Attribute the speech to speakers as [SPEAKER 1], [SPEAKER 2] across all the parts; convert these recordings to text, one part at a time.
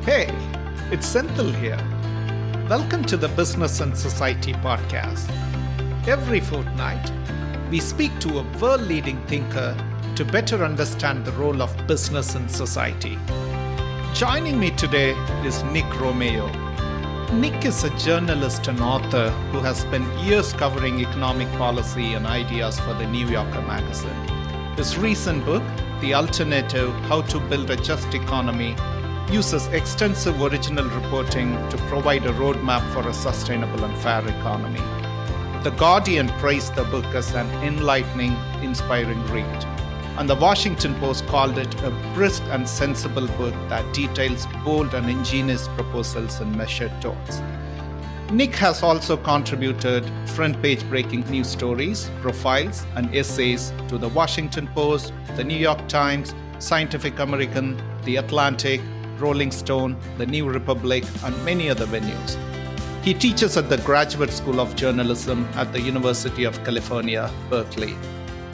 [SPEAKER 1] Hey, it's Senthil here. Welcome to the Business and Society podcast. Every fortnight, we speak to a world leading thinker to better understand the role of business in society. Joining me today is Nick Romeo. Nick is a journalist and author who has spent years covering economic policy and ideas for the New Yorker magazine. His recent book, The Alternative: How to Build a Just Economy, uses extensive original reporting to provide a roadmap for a sustainable and fair economy. The Guardian praised the book as an enlightening, inspiring read, and the Washington Post called it a brisk and sensible book that details bold and ingenious proposals in measured tones. Nick has also contributed front-page breaking news stories, profiles, and essays to the Washington Post, the New York Times, Scientific American, The Atlantic, Rolling Stone, The New Republic, and many other venues. He teaches at the Graduate School of Journalism at the University of California, Berkeley.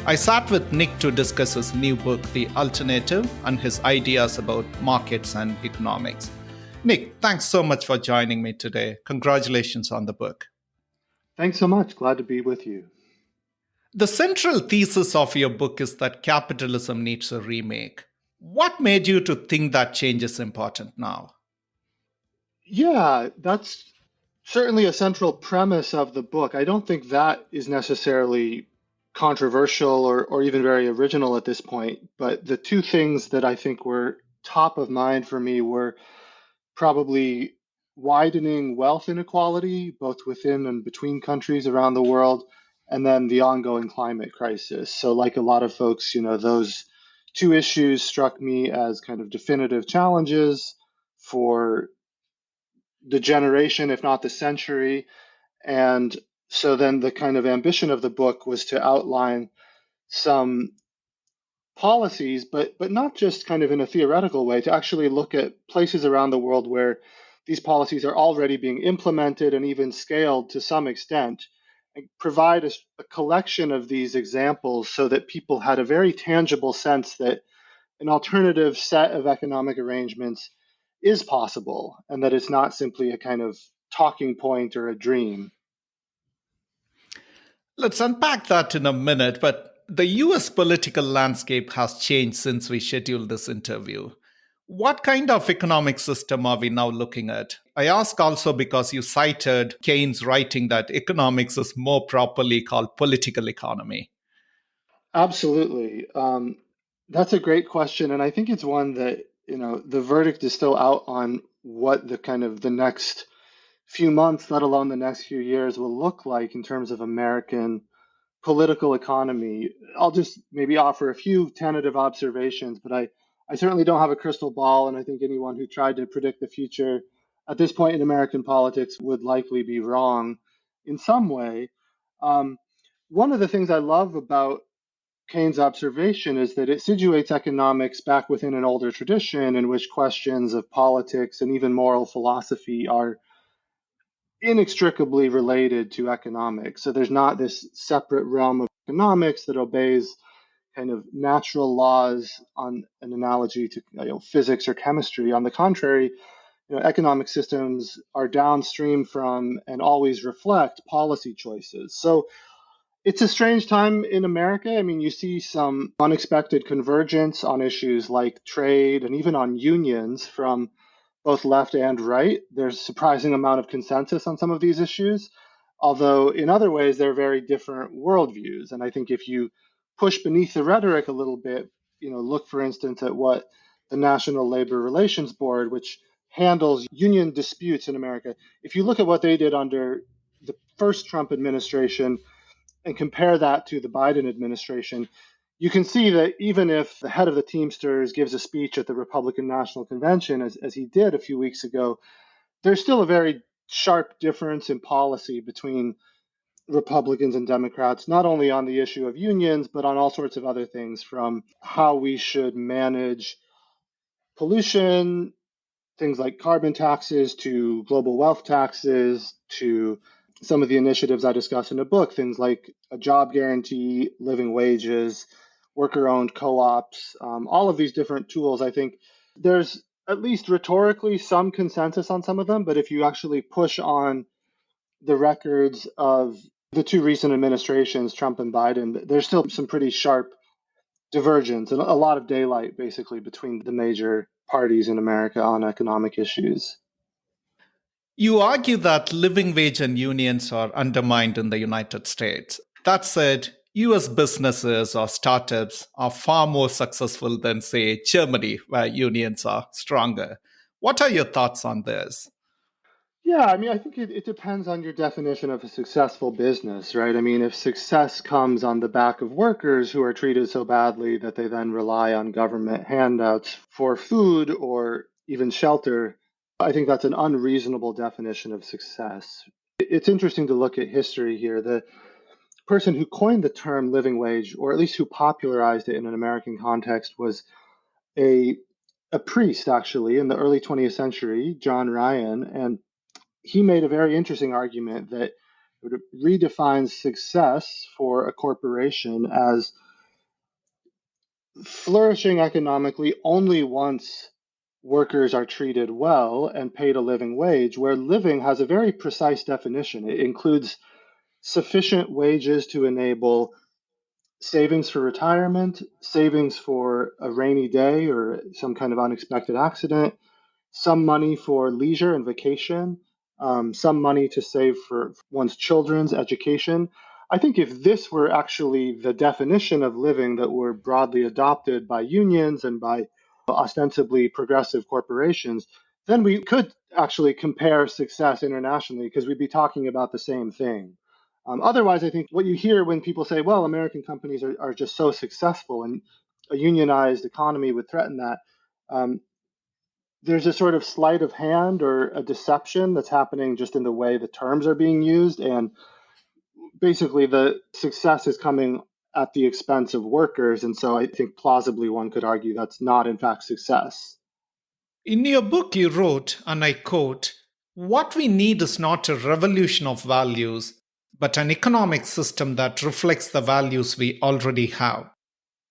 [SPEAKER 1] I sat with Nick to discuss his new book, The Alternative, and his ideas about markets and economics. Nick, thanks so much for joining me today. Congratulations on the book.
[SPEAKER 2] Thanks so much. Glad to be with you.
[SPEAKER 1] The central thesis of your book is that capitalism needs a remake. What made you to think that change is important now?
[SPEAKER 2] Yeah, that's certainly a central premise of the book. I don't think that is necessarily controversial or even very original at this point. But the two things that I think were top of mind for me were probably widening wealth inequality, both within and between countries around the world, and then the ongoing climate crisis. So, like a lot of folks, those two issues struck me as kind of definitive challenges for the generation, if not the century. And so then the kind of ambition of the book was to outline some policies, but not just kind of in a theoretical way, to actually look at places around the world where these policies are already being implemented and even scaled to some extent, and provide a collection of these examples so that people had a very tangible sense that an alternative set of economic arrangements is possible and that it's not simply a kind of talking point or a dream.
[SPEAKER 1] Let's unpack that in a minute, but the US political landscape has changed since we scheduled this interview. What kind of economic system are we now looking at? I ask also because you cited Keynes' writing that economics is more properly called political economy.
[SPEAKER 2] Absolutely. That's a great question. And I think it's one that, the verdict is still out on what the kind of the next few months, let alone the next few years, will look like in terms of American political economy. I'll just maybe offer a few tentative observations, but I certainly don't have a crystal ball. And I think anyone who tried to predict the future at this point in American politics would likely be wrong in some way. One of the things I love about Keynes' observation is that it situates economics back within an older tradition in which questions of politics and even moral philosophy are inextricably related to economics. So there's not this separate realm of economics that obeys kind of natural laws on an analogy to physics or chemistry. On the contrary, economic systems are downstream from and always reflect policy choices. So it's a strange time in America. I mean, you see some unexpected convergence on issues like trade and even on unions from both left and right. There's a surprising amount of consensus on some of these issues, although in other ways, they're very different worldviews. And I think if you push beneath the rhetoric a little bit, look, for instance, at what the National Labor Relations Board, which handles union disputes in America, if you look at what they did under the first Trump administration, and compare that to the Biden administration, you can see that even if the head of the Teamsters gives a speech at the Republican National Convention, as he did a few weeks ago, there's still a very sharp difference in policy between Republicans and Democrats, not only on the issue of unions, but on all sorts of other things, from how we should manage pollution, things like carbon taxes, to global wealth taxes, to some of the initiatives I discuss in the book, things like a job guarantee, living wages, worker-owned co-ops, all of these different tools. I think there's at least rhetorically, some consensus on some of them. But if you actually push on the records of the two recent administrations, Trump and Biden, there's still some pretty sharp divergence and a lot of daylight basically between the major parties in America on economic issues.
[SPEAKER 1] You argue that living wage and unions are undermined in the United States. That said, US businesses or startups are far more successful than, say, Germany, where unions are stronger. What are your thoughts on this?
[SPEAKER 2] Yeah, I mean, I think it depends on your definition of a successful business, right? I mean, if success comes on the back of workers who are treated so badly that they then rely on government handouts for food or even shelter, I think that's an unreasonable definition of success. It's interesting to look at history here. The person who coined the term living wage, or at least who popularized it in an American context, was a a priest actually in the early 20th century, John Ryan, and he made a very interesting argument that redefines success for a corporation as flourishing economically only once workers are treated well and paid a living wage, where living has a very precise definition. It includes sufficient wages to enable savings for retirement, savings for a rainy day or some kind of unexpected accident, some money for leisure and vacation, some money to save for one's children's education. I think if this were actually the definition of living that were broadly adopted by unions and by ostensibly progressive corporations, then we could actually compare success internationally because we'd be talking about the same thing. Otherwise, I think what you hear when people say, well, American companies are just so successful and a unionized economy would threaten that. Um, there's a sort of sleight of hand or a deception that's happening just in the way the terms are being used. And basically, the success is coming at the expense of workers. And so I think plausibly one could argue that's not, in fact, success.
[SPEAKER 1] In your book, you wrote, and I quote, "What we need is not a revolution of values, but an economic system that reflects the values we already have."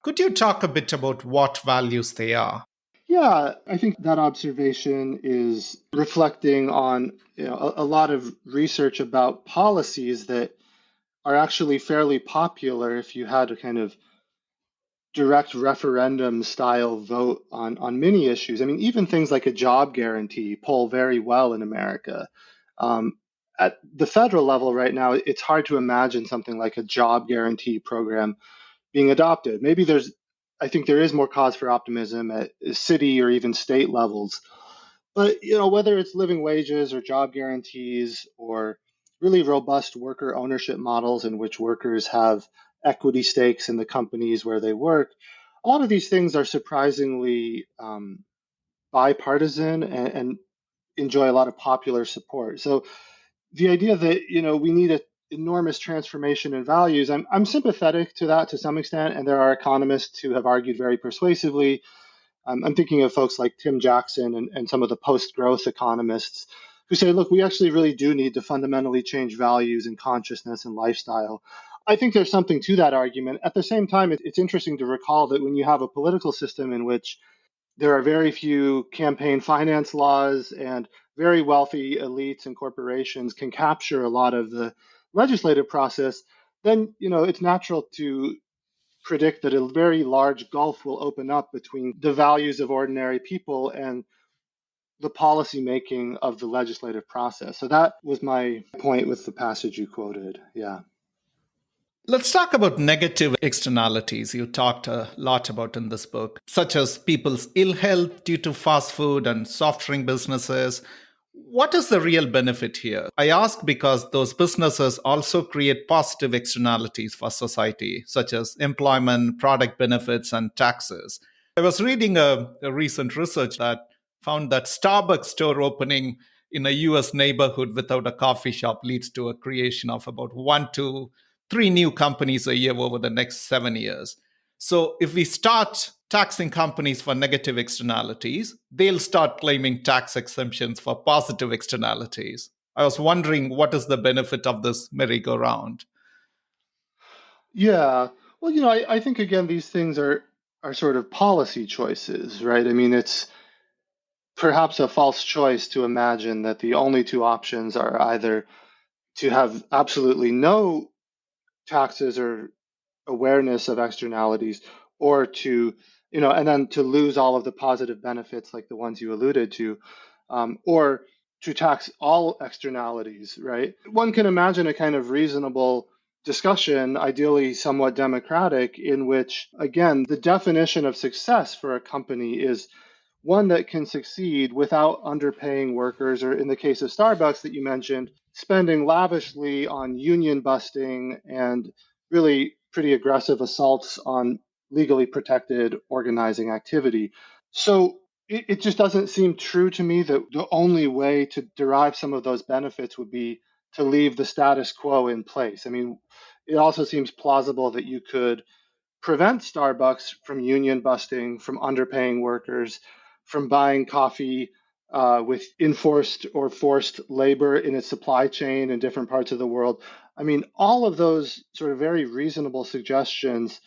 [SPEAKER 1] Could you talk a bit about what values they are?
[SPEAKER 2] Yeah, I think that observation is reflecting on a lot of research about policies that are actually fairly popular if you had a kind of direct referendum style vote on many issues. I mean, even things like a job guarantee poll very well in America. Um, at the federal level right now, it's hard to imagine something like a job guarantee program being adopted. I think there is more cause for optimism at city or even state levels. But whether it's living wages or job guarantees or really robust worker ownership models in which workers have equity stakes in the companies where they work, a lot of these things are surprisingly bipartisan and enjoy a lot of popular support. So the idea that we need an enormous transformation in values, I'm sympathetic to that to some extent, and there are economists who have argued very persuasively. I'm thinking of folks like Tim Jackson and some of the post-growth economists who say, look, we actually really do need to fundamentally change values and consciousness and lifestyle. I think there's something to that argument. At the same time, it's interesting to recall that when you have a political system in which there are very few campaign finance laws and very wealthy elites and corporations can capture a lot of the legislative process, then it's natural to predict that a very large gulf will open up between the values of ordinary people and the policy making of the legislative process. So that was my point with the passage you quoted. Yeah.
[SPEAKER 1] Let's talk about negative externalities you talked a lot about in this book, such as people's ill health due to fast food and soft drink businesses. What is the real benefit here? I ask because those businesses also create positive externalities for society, such as employment, product benefits, and taxes. I was reading a recent research that found that Starbucks store opening in a US neighborhood without a coffee shop leads to a creation of about 1 to 3 new companies a year over the next 7 years. So if we start taxing companies for negative externalities, they'll start claiming tax exemptions for positive externalities. I was wondering what is the benefit of this merry-go-round?
[SPEAKER 2] Yeah. Well, I think again these things are sort of policy choices, right? I mean, perhaps a false choice to imagine that the only two options are either to have absolutely no taxes or awareness of externalities, or to, and then to lose all of the positive benefits like the ones you alluded to, or to tax all externalities, right? One can imagine a kind of reasonable discussion, ideally somewhat democratic, in which, again, the definition of success for a company is one that can succeed without underpaying workers, or in the case of Starbucks that you mentioned, spending lavishly on union busting and really pretty aggressive assaults on legally protected organizing activity. So it just doesn't seem true to me that the only way to derive some of those benefits would be to leave the status quo in place. I mean, it also seems plausible that you could prevent Starbucks from union busting, from underpaying workers, from buying coffee with enforced or forced labor in its supply chain in different parts of the world. I mean, all of those sort of very reasonable suggestions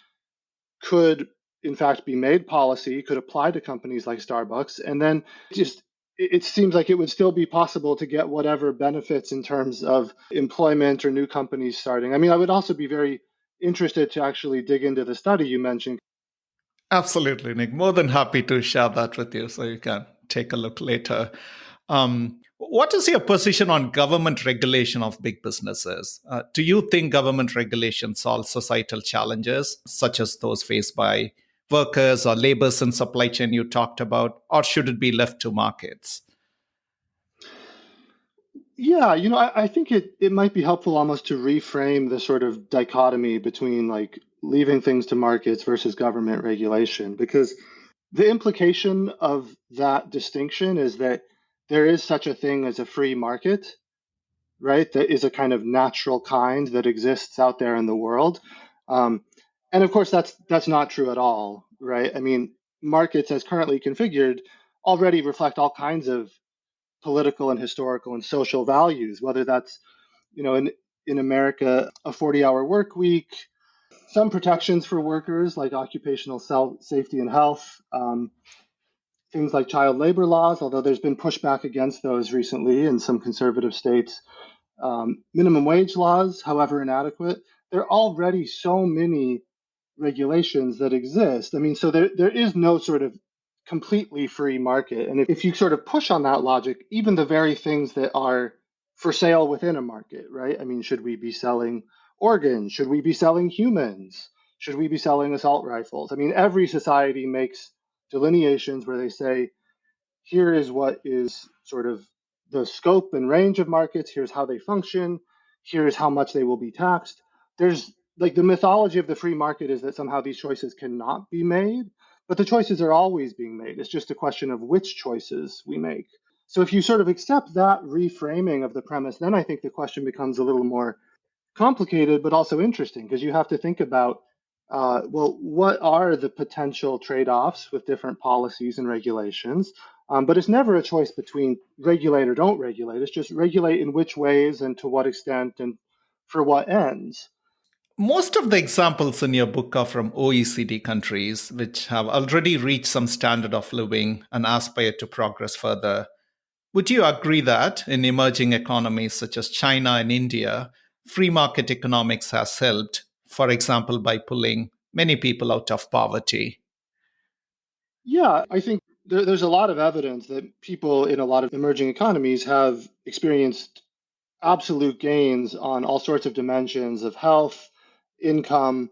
[SPEAKER 2] could, in fact, be made policy, could apply to companies like Starbucks, and then just it seems like it would still be possible to get whatever benefits in terms of employment or new companies starting. I mean, I would also be very interested to actually dig into the study you mentioned.
[SPEAKER 1] Absolutely, Nick. More than happy to share that with you so you can take a look later. What is your position on government regulation of big businesses? Do you think government regulation solves societal challenges, such as those faced by workers or laborers in supply chain you talked about, or should it be left to markets?
[SPEAKER 2] Yeah, I think it might be helpful almost to reframe the sort of dichotomy between like leaving things to markets versus government regulation, because the implication of that distinction is that there is such a thing as a free market, right? That is a kind of natural kind that exists out there in the world. Um, and of course, that's not true at all, right? I mean, markets as currently configured already reflect all kinds of political and historical and social values, whether that's, in America, a 40-hour work week, some protections for workers like occupational safety and health, things like child labor laws, although there's been pushback against those recently in some conservative states, minimum wage laws, however inadequate. There are already so many regulations that exist. I mean, so there is no sort of completely free market. And if you sort of push on that logic, even the very things that are for sale within a market, right? I mean, should we be selling organs? Should we be selling humans? Should we be selling assault rifles? I mean, every society makes delineations where they say, here is what is sort of the scope and range of markets. Here's how they function. Here's how much they will be taxed. There's like the mythology of the free market is that somehow these choices cannot be made, but the choices are always being made. It's just a question of which choices we make. So if you sort of accept that reframing of the premise, then I think the question becomes a little more complicated, but also interesting because you have to think about, well, what are the potential trade-offs with different policies and regulations? But it's never a choice between regulate or don't regulate. It's just regulate in which ways and to what extent and for what ends.
[SPEAKER 1] Most of the examples in your book are from OECD countries, which have already reached some standard of living and aspire to progress further. Would you agree that in emerging economies such as China and India, free market economics has helped, for example, by pulling many people out of poverty?
[SPEAKER 2] Yeah, I think there's a lot of evidence that people in a lot of emerging economies have experienced absolute gains on all sorts of dimensions of health, income.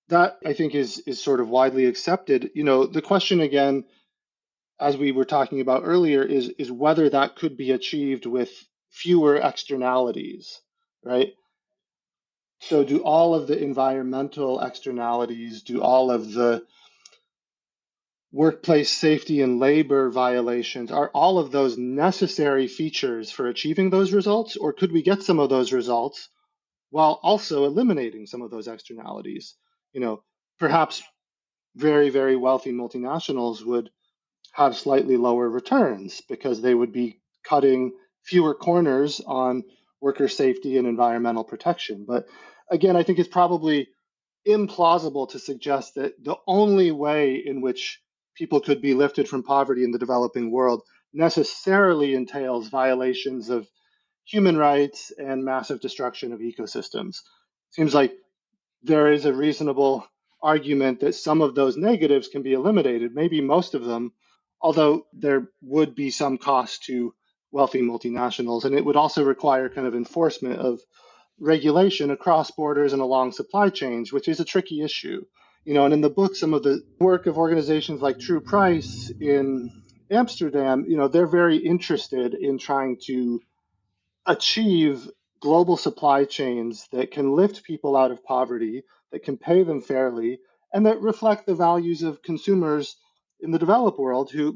[SPEAKER 2] That I think is sort of widely accepted. The question again, as we were talking about earlier, is whether that could be achieved with fewer externalities, right? So do all of the environmental externalities, do all of the workplace safety and labor violations, are all of those necessary features for achieving those results? Or could we get some of those results while also eliminating some of those externalities? Perhaps very, very wealthy multinationals would have slightly lower returns because they would be cutting fewer corners on worker safety and environmental protection. But again, I think it's probably implausible to suggest that the only way in which people could be lifted from poverty in the developing world necessarily entails violations of human rights and massive destruction of ecosystems. Seems like there is a reasonable argument that some of those negatives can be eliminated, maybe most of them, although there would be some cost to wealthy multinationals. And it would also require kind of enforcement of regulation across borders and along supply chains, which is a tricky issue. And in the book, some of the work of organizations like True Price in Amsterdam, they're very interested in trying to achieve global supply chains that can lift people out of poverty, that can pay them fairly, and that reflect the values of consumers in the developed world, who,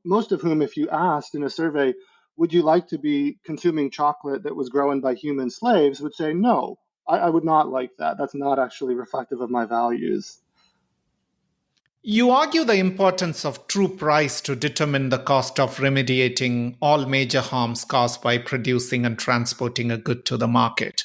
[SPEAKER 2] most of whom, if you asked in a survey, would you like to be consuming chocolate that was grown by human slaves, would say, no, I would not like that. That's not actually reflective of my values.
[SPEAKER 1] You argue the importance of true price to determine the cost of remediating all major harms caused by producing and transporting a good to the market.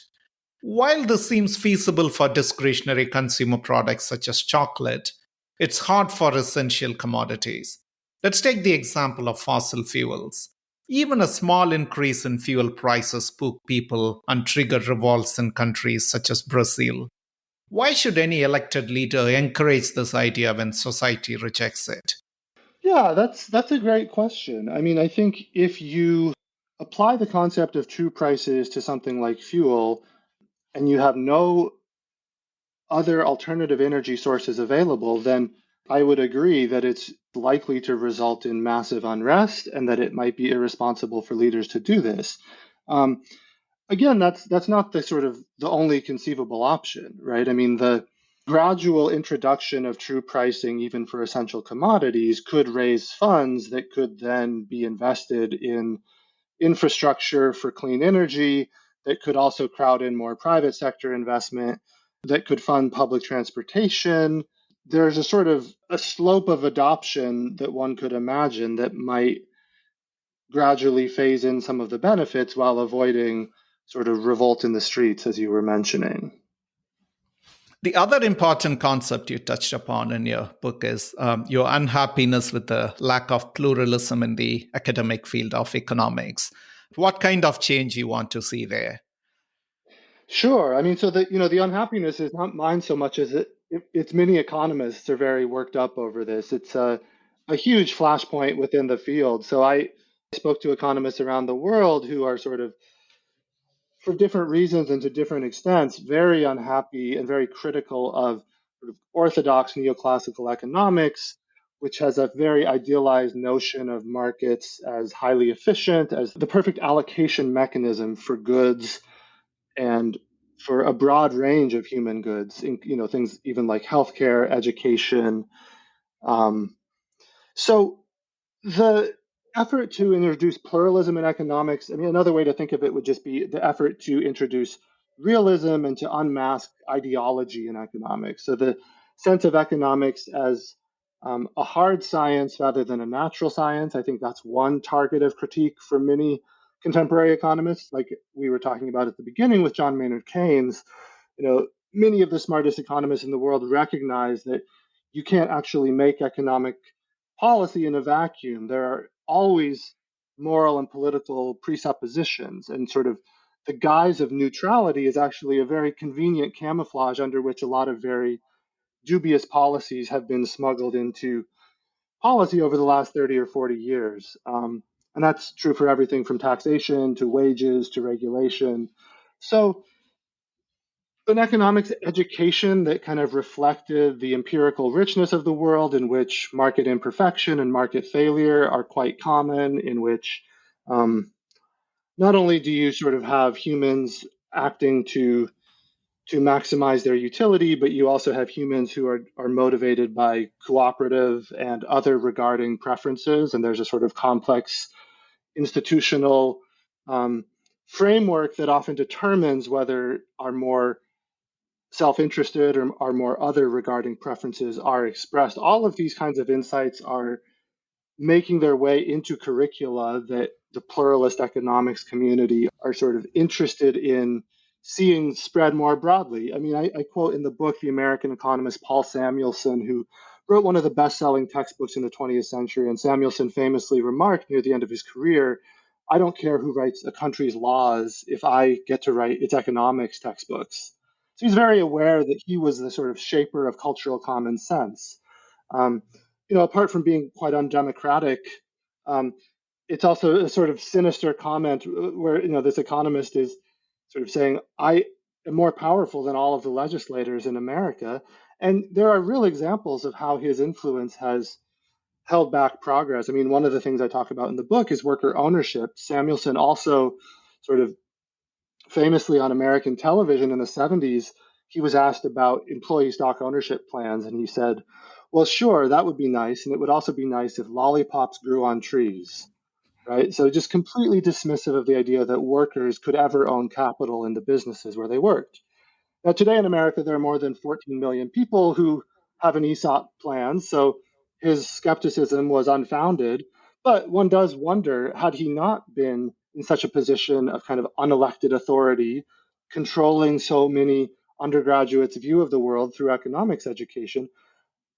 [SPEAKER 1] While this seems feasible for discretionary consumer products such as chocolate, it's hard for essential commodities. Let's take the example of fossil fuels. Even a small increase in fuel prices spook people and trigger revolts in countries such as Brazil. Why should any elected leader encourage this idea when society rejects it?
[SPEAKER 2] Yeah, that's a great question. I mean, I think if you apply the concept of true prices to something like fuel, and you have no other alternative energy sources available, then I would agree that it's likely to result in massive unrest and that it might be irresponsible for leaders to do this. Um, Again, that's not the sort of the only conceivable option, right? I mean, the gradual introduction of true pricing, even for essential commodities, could raise funds that could then be invested in infrastructure for clean energy, that could also crowd in more private sector investment, that could fund public transportation. There's a sort of a slope of adoption that one could imagine that might gradually phase in some of the benefits while avoiding sort of revolt in the streets, as you were mentioning.
[SPEAKER 1] The other important concept you touched upon in your book is your unhappiness with the lack of pluralism in the academic field of economics. What kind of change you want to see there?
[SPEAKER 2] Sure. I mean, so the unhappiness is not mine so much as it's many economists are very worked up over this. It's a huge flashpoint within the field. So I spoke to economists around the world who are sort of, for different reasons and to different extents, very unhappy and very critical of sort of orthodox neoclassical economics, which has a very idealized notion of markets as highly efficient, as the perfect allocation mechanism for goods and for a broad range of human goods, things even like healthcare, education. Um, so the effort to introduce pluralism in economics, I mean, another way to think of it would just be the effort to introduce realism and to unmask ideology in economics. So the sense of economics as a hard science rather than a natural science, I think that's one target of critique for many contemporary economists, like we were talking about at the beginning with John Maynard Keynes. Many of the smartest economists in the world recognize that you can't actually make economic policy in a vacuum. There are always moral and political presuppositions, and sort of the guise of neutrality is actually a very convenient camouflage under which a lot of very dubious policies have been smuggled into policy over the last 30 or 40 years. And that's true for everything from taxation to wages to regulation. So an economics education that kind of reflected the empirical richness of the world, in which market imperfection and market failure are quite common, in which not only do you sort of have humans acting to maximize their utility, but you also have humans who are motivated by cooperative and other regarding preferences, and there's a sort of complex institutional framework that often determines whether our more self-interested or are more other regarding preferences are expressed. All of these kinds of insights are making their way into curricula that the pluralist economics community are sort of interested in seeing spread more broadly. I mean, I quote in the book the American economist Paul Samuelson, who wrote one of the best-selling textbooks in the 20th century. And Samuelson famously remarked near the end of his career, I don't care who writes a country's laws if I get to write its economics textbooks. So he's very aware that he was the sort of shaper of cultural common sense. Um, apart from being quite undemocratic, um, it's also a sort of sinister comment where this economist is sort of saying, I am more powerful than all of the legislators in America. And there are real examples of how his influence has held back progress. I mean, one of the things I talk about in the book is worker ownership. Samuelson also sort of famously on American television in the 70s, he was asked about employee stock ownership plans, and he said, well, sure, that would be nice. And it would also be nice if lollipops grew on trees, right? So just completely dismissive of the idea that workers could ever own capital in the businesses where they worked. Now, today in America, there are more than 14 million people who have an ESOP plan. So his skepticism was unfounded. But one does wonder, had he not been in such a position of kind of unelected authority, controlling so many undergraduates' view of the world through economics education,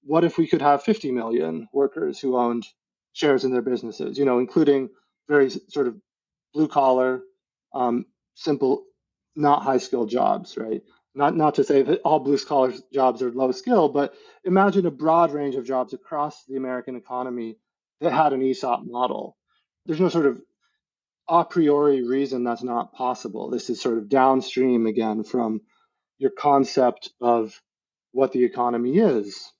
[SPEAKER 2] what if we could have 50 million workers who owned shares in their businesses, including very sort of blue collar, simple, not high skilled jobs, right? Not to say that all blue collar jobs are low skill, but imagine a broad range of jobs across the American economy that had an ESOP model. There's no sort of a priori reason that's not possible. This is sort of downstream again from your concept of what the economy is.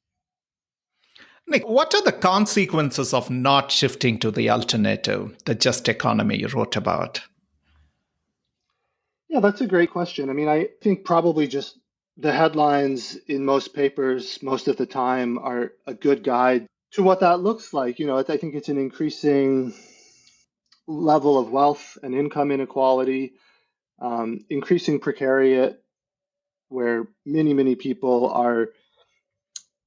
[SPEAKER 1] Nick, what are the consequences of not shifting to the alternative, the just economy you wrote about?
[SPEAKER 2] Yeah, that's a great question. I mean, I think probably just the headlines in most papers most of the time are a good guide to what that looks like. I think it's an increasing level of wealth and income inequality, increasing precariat, where many, many people are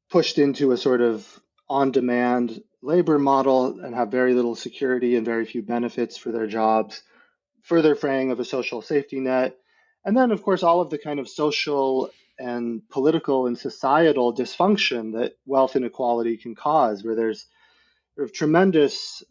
[SPEAKER 2] pushed into a sort of on demand labor model and have very little security and very few benefits for their jobs, further fraying of a social safety net. And then, of course, all of the kind of social and political and societal dysfunction that wealth inequality can cause, where there's sort of tremendous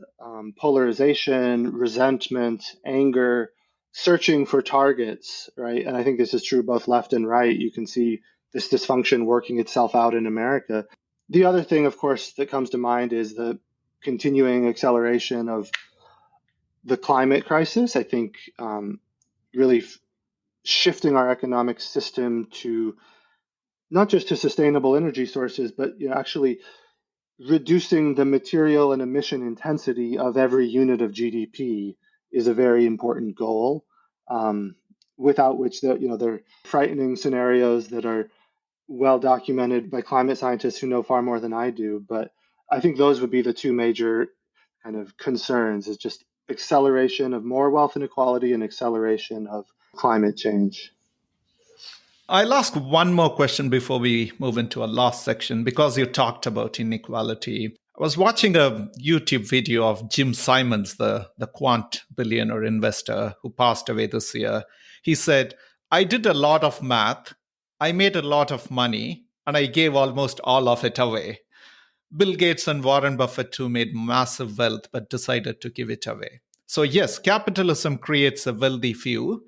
[SPEAKER 2] polarization, resentment, anger, searching for targets, right? And I think this is true both left and right. You can see this dysfunction working itself out in America. The other thing, of course, that comes to mind is the continuing acceleration of the climate crisis. I think really shifting our economic system to not just to sustainable energy sources, but actually reducing the material and emission intensity of every unit of GDP is a very important goal. Without which, there are frightening scenarios that are well documented by climate scientists who know far more than I do. But I think those would be the two major kind of concerns: is just acceleration of more wealth inequality and acceleration of climate change.
[SPEAKER 1] I'll ask one more question before we move into our last section because you talked about inequality. I was watching a YouTube video of Jim Simons, the quant billionaire investor who passed away this year. He said, I did a lot of math, I made a lot of money, and I gave almost all of it away. Bill Gates and Warren Buffett too made massive wealth but decided to give it away. So, yes, capitalism creates a wealthy few,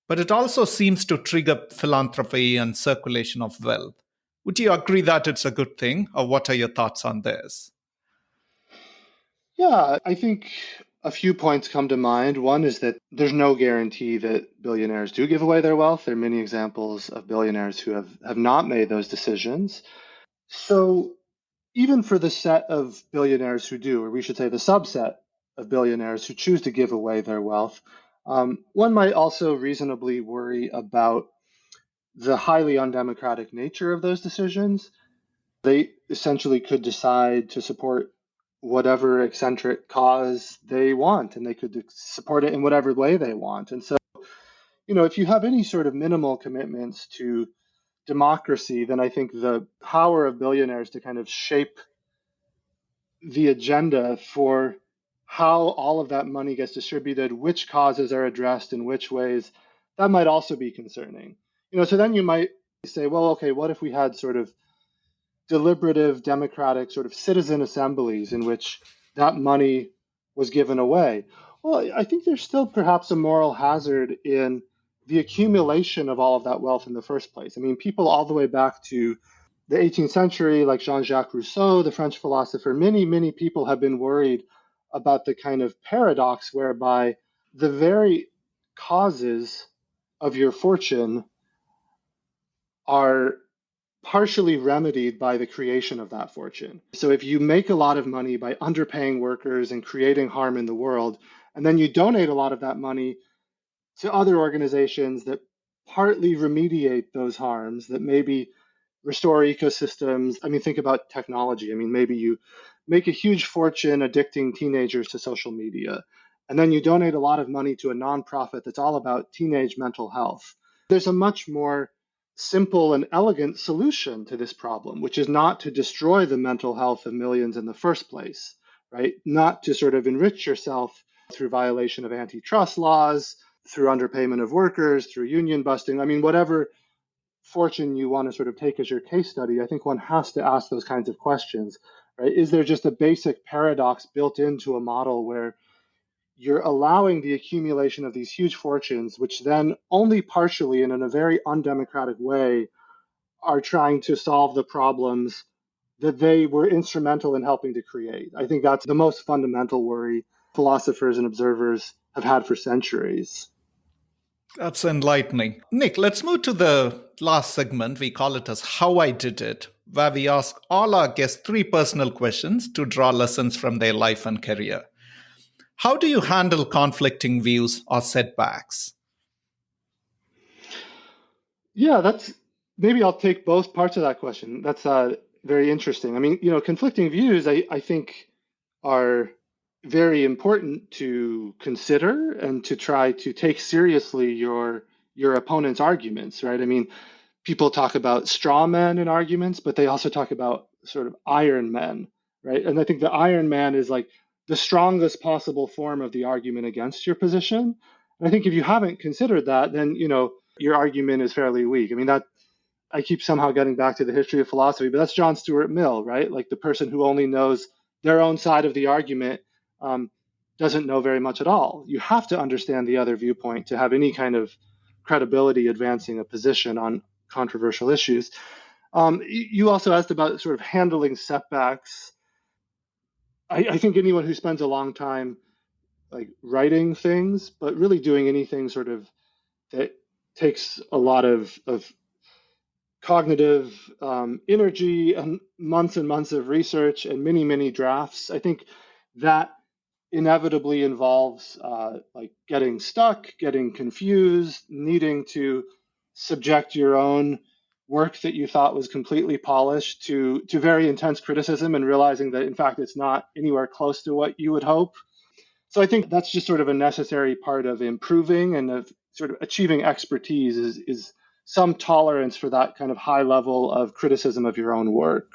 [SPEAKER 1] but it also seems to trigger philanthropy and circulation of wealth. Would you agree that it's a good thing, or what are your thoughts on this?
[SPEAKER 2] Yeah, I think a few points come to mind. One is that there's no guarantee that billionaires do give away their wealth. There are many examples of billionaires who have not made those decisions. So even for the set of billionaires who do, or we should say the subset of billionaires who choose to give away their wealth, one might also reasonably worry about the highly undemocratic nature of those decisions. They essentially could decide to support whatever eccentric cause they want, and they could support it in whatever way they want. And so, if you have any sort of minimal commitments to democracy, then I think the power of billionaires to kind of shape the agenda for how all of that money gets distributed, which causes are addressed in which ways, that might also be concerning. So then you might say, well, okay, what if we had sort of deliberative, democratic sort of citizen assemblies in which that money was given away. Well, I think there's still perhaps a moral hazard in the accumulation of all of that wealth in the first place. I mean, people all the way back to the 18th century, like Jean-Jacques Rousseau, the French philosopher, many people have been worried about the kind of paradox whereby the very causes of your fortune are partially remedied by the creation of that fortune. So if you make a lot of money by underpaying workers and creating harm in the world, and then you donate a lot of that money to other organizations that partly remediate those harms, that maybe restore ecosystems. I mean, think about technology. I mean, maybe you make a huge fortune addicting teenagers to social media, and then you donate a lot of money to a nonprofit that's all about teenage mental health. There's a much more simple and elegant solution to this problem, which is not to destroy the mental health of millions in the first place, right? Not to sort of enrich yourself through violation of antitrust laws, through underpayment of workers, through union busting. I mean, whatever fortune you want to sort of take as your case study, I think one has to ask those kinds of questions, right? Is there just a basic paradox built into a model where you're allowing the accumulation of these huge fortunes, which then only partially and in a very undemocratic way are trying to solve the problems that they were instrumental in helping to create? I think that's the most fundamental worry philosophers and observers have had for centuries.
[SPEAKER 1] That's enlightening. Nick, let's move to the last segment. We call it as How I Did It, where we ask all our guests three personal questions to draw lessons from their life and career. How do you handle conflicting views or setbacks?
[SPEAKER 2] Yeah, that's maybe I'll take both parts of that question. That's very interesting. I mean, conflicting views, I think, are very important to consider and to try to take seriously your opponent's arguments, right? I mean, people talk about straw men in arguments, but they also talk about sort of iron men, right? And I think the iron man is like the strongest possible form of the argument against your position. And I think if you haven't considered that, then your argument is fairly weak. I mean, that I keep somehow getting back to the history of philosophy, but that's John Stuart Mill, right? Like the person who only knows their own side of the argument um, doesn't know very much at all. You have to understand the other viewpoint to have any kind of credibility advancing a position on controversial issues. You also asked about sort of handling setbacks. I think anyone who spends a long time like writing things, but really doing anything sort of that takes a lot of cognitive energy and months of research and many drafts. I think that inevitably involves like getting stuck, getting confused, needing to subject your own work that you thought was completely polished to very intense criticism and realizing that in fact it's not anywhere close to what you would hope. So I think that's just sort of a necessary part of improving and of sort of achieving expertise is some tolerance for that kind of high level of criticism of your own work.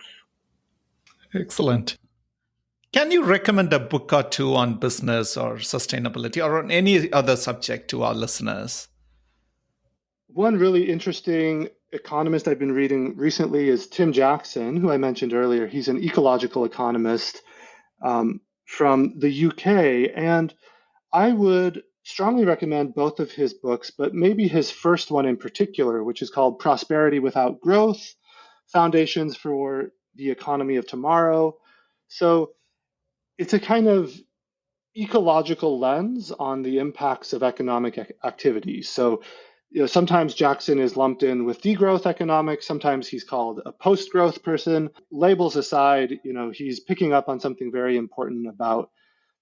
[SPEAKER 1] Excellent. Can you recommend a book or two on business or sustainability or on any other subject to our listeners?
[SPEAKER 2] One really interesting economist I've been reading recently is Tim Jackson, who I mentioned earlier. He's an ecological economist from the UK, and I would strongly recommend both of his books, but maybe his first one in particular, which is called Prosperity Without Growth: Foundations for the Economy of Tomorrow. So it's a kind of ecological lens on the impacts of economic activity. So, sometimes Jackson is lumped in with degrowth economics. Sometimes he's called a post-growth person. Labels aside, he's picking up on something very important about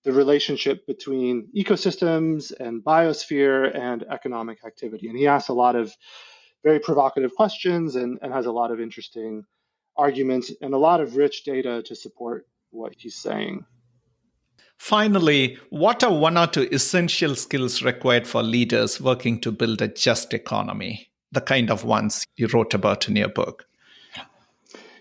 [SPEAKER 2] the relationship between ecosystems and biosphere and economic activity. And he asks a lot of very provocative questions and has a lot of interesting arguments and a lot of rich data to support what he's saying.
[SPEAKER 1] Finally, what are one or two essential skills required for leaders working to build a just economy? The kind of ones you wrote about in your book.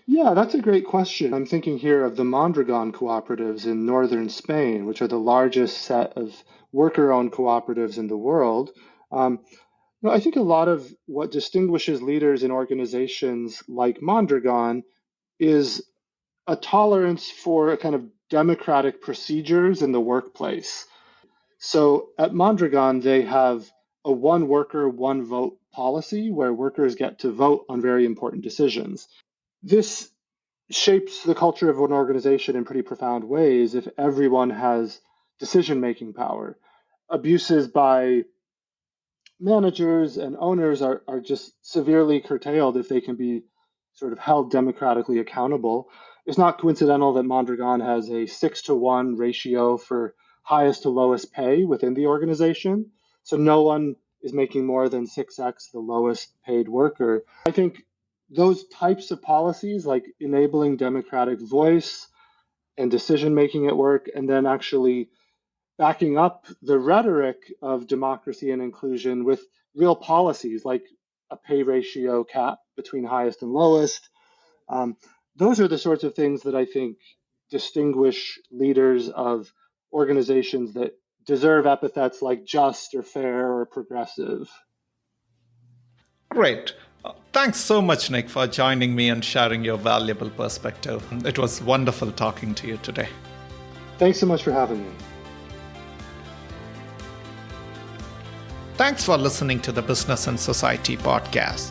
[SPEAKER 2] Yeah, that's a great question. I'm thinking here of the Mondragon cooperatives in northern Spain, which are the largest set of worker-owned cooperatives in the world. I think a lot of what distinguishes leaders in organizations like Mondragon is a tolerance for a kind of democratic procedures in the workplace. So at Mondragon, they have a one worker, one vote policy where workers get to vote on very important decisions. This shapes the culture of an organization in pretty profound ways if everyone has decision-making power. Abuses by managers and owners are just severely curtailed if they can be sort of held democratically accountable. It's not coincidental that Mondragon has a 6-to-1 ratio for highest to lowest pay within the organization. So no one is making more than 6x the lowest paid worker. I think those types of policies, like enabling democratic voice and decision making at work, and then actually backing up the rhetoric of democracy and inclusion with real policies like a pay ratio cap between highest and lowest. Those are the sorts of things that I think distinguish leaders of organizations that deserve epithets like just or fair or progressive.
[SPEAKER 1] Great. Thanks so much, Nick, for joining me and sharing your valuable perspective. It was wonderful talking to you today.
[SPEAKER 2] Thanks so much for having me.
[SPEAKER 1] Thanks for listening to the Business and Society podcast.